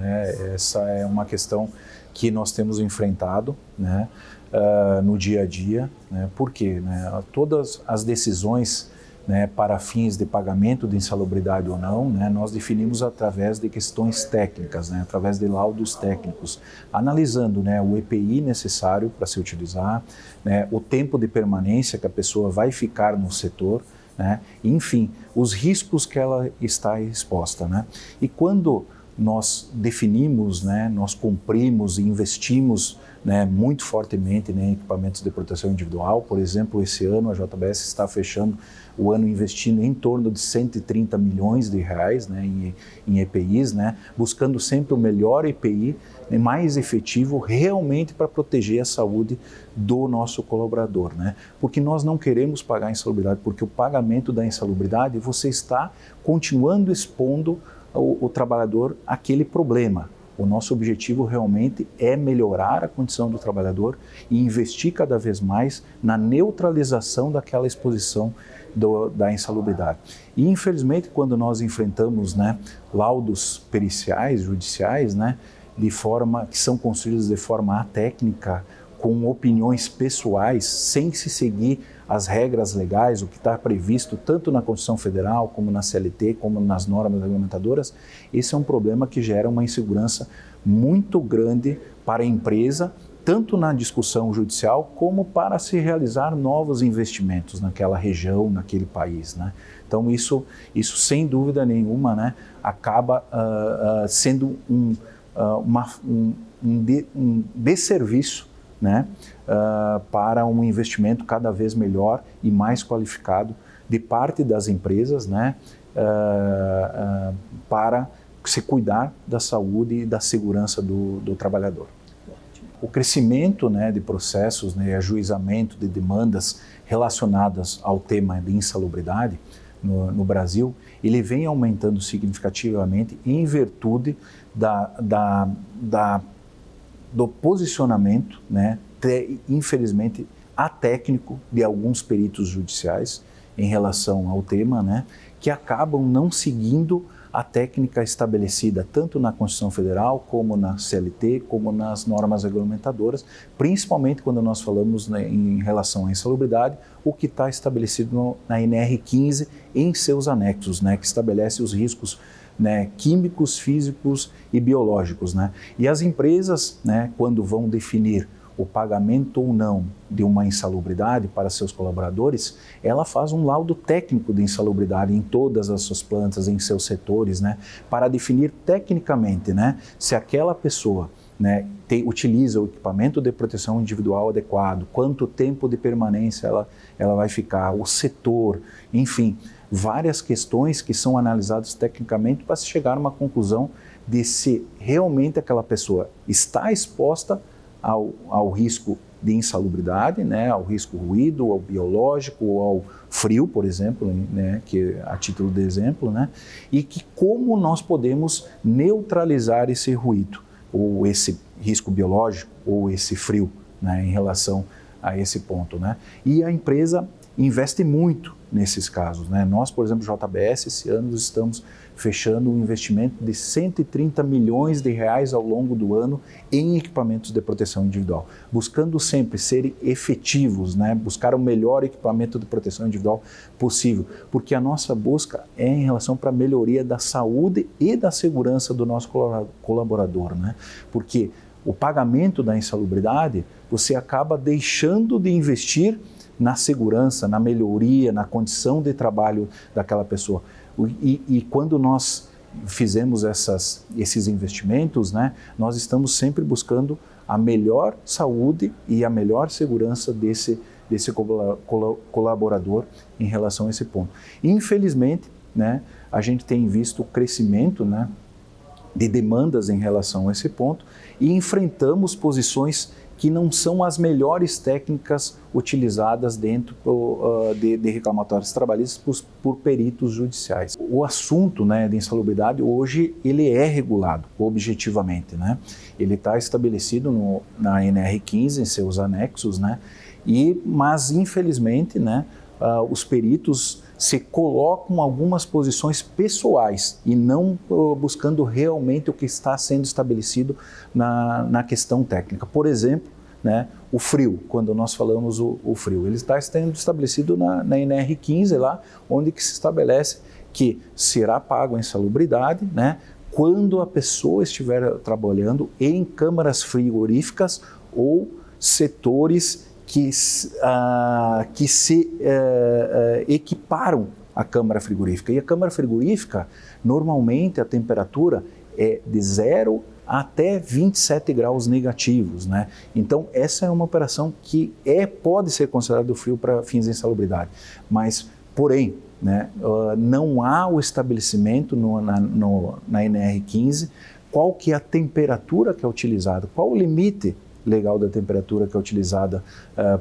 né? Essa é uma questão que nós temos enfrentado, né, no dia a dia, né? Por quê? Né? Todas as decisões, né, para fins de pagamento de insalubridade ou não, né, nós definimos através de questões técnicas, né, através de laudos técnicos, analisando, né, o EPI necessário para se utilizar, né, o tempo de permanência que a pessoa vai ficar no setor, né, enfim, os riscos que ela está exposta, né. E quando nós definimos, né, nós cumprimos e investimos, né, muito fortemente, né, em equipamentos de proteção individual. Por exemplo, esse ano a JBS está fechando o ano investindo em torno de 130 milhões de reais, né, em EPIs, né, buscando sempre o melhor EPI, né, mais efetivo realmente para proteger a saúde do nosso colaborador, né, porque nós não queremos pagar a insalubridade, porque o pagamento da insalubridade você está continuando expondo o trabalhador àquele problema. O nosso objetivo realmente é melhorar a condição do trabalhador e investir cada vez mais na neutralização daquela exposição da insalubridade. E infelizmente quando nós enfrentamos, né, laudos periciais, judiciais, né, que são construídos de forma atécnica, com opiniões pessoais, sem se seguir as regras legais, o que está previsto tanto na Constituição Federal, como na CLT, como nas normas regulamentadoras, esse é um problema que gera uma insegurança muito grande para a empresa, tanto na discussão judicial, como para se realizar novos investimentos naquela região, naquele país, né? Então isso sem dúvida nenhuma, né, acaba sendo um desserviço, né, para um investimento cada vez melhor e mais qualificado de parte das empresas, né, para se cuidar da saúde e da segurança do trabalhador. O crescimento, né, de processos, né, e ajuizamento de demandas relacionadas ao tema de insalubridade no Brasil, ele vem aumentando significativamente em virtude do posicionamento, né, infelizmente atécnico de alguns peritos judiciais em relação ao tema, né, que acabam não seguindo a técnica estabelecida tanto na Constituição Federal, como na CLT, como nas normas regulamentadoras, principalmente quando nós falamos, né, em relação à insalubridade, o que está estabelecido na NR15 em seus anexos, né, que estabelece os riscos, né, químicos, físicos e biológicos, né? E as empresas, né, quando vão definir o pagamento ou não de uma insalubridade para seus colaboradores, ela faz um laudo técnico de insalubridade em todas as suas plantas, em seus setores, né, para definir tecnicamente, né, se aquela pessoa, né, utiliza o equipamento de proteção individual adequado, quanto tempo de permanência ela vai ficar, o setor, enfim, várias questões que são analisadas tecnicamente para se chegar a uma conclusão de se realmente aquela pessoa está exposta ao risco de insalubridade, né, ao risco ruído, ao biológico, ou ao frio, por exemplo, né, que a título de exemplo, né, e que como nós podemos neutralizar esse ruído, ou esse risco biológico, ou esse frio, né, em relação a esse ponto, né. E a empresa investe muito nesses casos, né. Nós, por exemplo, JBS, esse ano estamos fechando um investimento de 130 milhões de reais ao longo do ano em equipamentos de proteção individual, buscando sempre ser efetivos, né? Buscar o melhor equipamento de proteção individual possível, porque a nossa busca é em relação para a melhoria da saúde e da segurança do nosso colaborador, né? Porque o pagamento da insalubridade, você acaba deixando de investir na segurança, na melhoria, na condição de trabalho daquela pessoa. E quando nós fizemos esses investimentos, né, nós estamos sempre buscando a melhor saúde e a melhor segurança desse colaborador em relação a esse ponto. Infelizmente, né, a gente tem visto o crescimento, né, de demandas em relação a esse ponto e enfrentamos posições que não são as melhores técnicas utilizadas dentro de reclamatórios trabalhistas por peritos judiciais. O assunto, né, de insalubridade hoje ele é regulado objetivamente, né? Ele está estabelecido na NR15 em seus anexos, né? Mas infelizmente, né, os peritos se colocam algumas posições pessoais e não buscando realmente o que está sendo estabelecido na questão técnica. Por exemplo, né, o frio, quando nós falamos o frio, ele está sendo estabelecido na NR15 lá, onde que se estabelece que será pago a insalubridade, né, quando a pessoa estiver trabalhando em câmaras frigoríficas ou setores que se equiparam à câmara frigorífica. E a câmara frigorífica, normalmente a temperatura é de 0 até 27 graus negativos, né? Então, essa é uma operação que pode ser considerada frio para fins de insalubridade, mas, porém, né, não há o estabelecimento na NR15 qual que é a temperatura que é utilizada, qual o limite legal da temperatura que é utilizada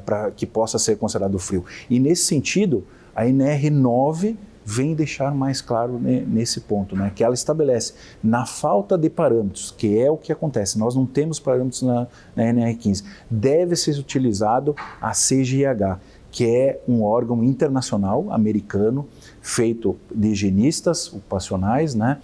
para que possa ser considerado frio. E nesse sentido, a NR9 vem deixar mais claro nesse ponto, né, que ela estabelece, na falta de parâmetros, que é o que acontece, nós não temos parâmetros na NR15, deve ser utilizado a CGIH, que é um órgão internacional americano, feito de higienistas ocupacionais, né,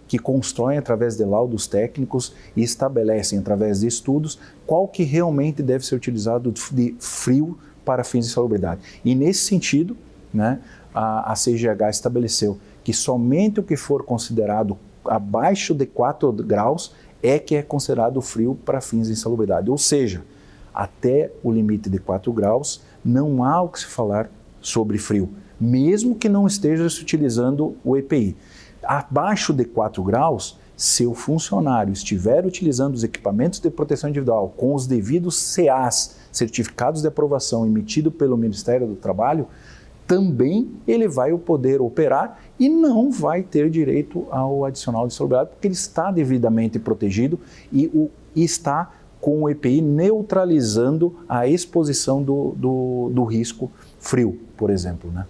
que constroem através de laudos técnicos e estabelecem através de estudos qual que realmente deve ser utilizado de frio para fins de insalubridade. E nesse sentido, né, a CGH estabeleceu que somente o que for considerado abaixo de 4 graus que é considerado frio para fins de insalubridade. Ou seja, até o limite de 4 graus não há o que se falar sobre frio, mesmo que não esteja se utilizando o EPI. Abaixo de 4 graus, se o funcionário estiver utilizando os equipamentos de proteção individual com os devidos CAs, certificados de aprovação emitidos pelo Ministério do Trabalho, também ele vai poder operar e não vai ter direito ao adicional de insalubridade, porque ele está devidamente protegido e está com o EPI neutralizando a exposição do risco frio, por exemplo, né?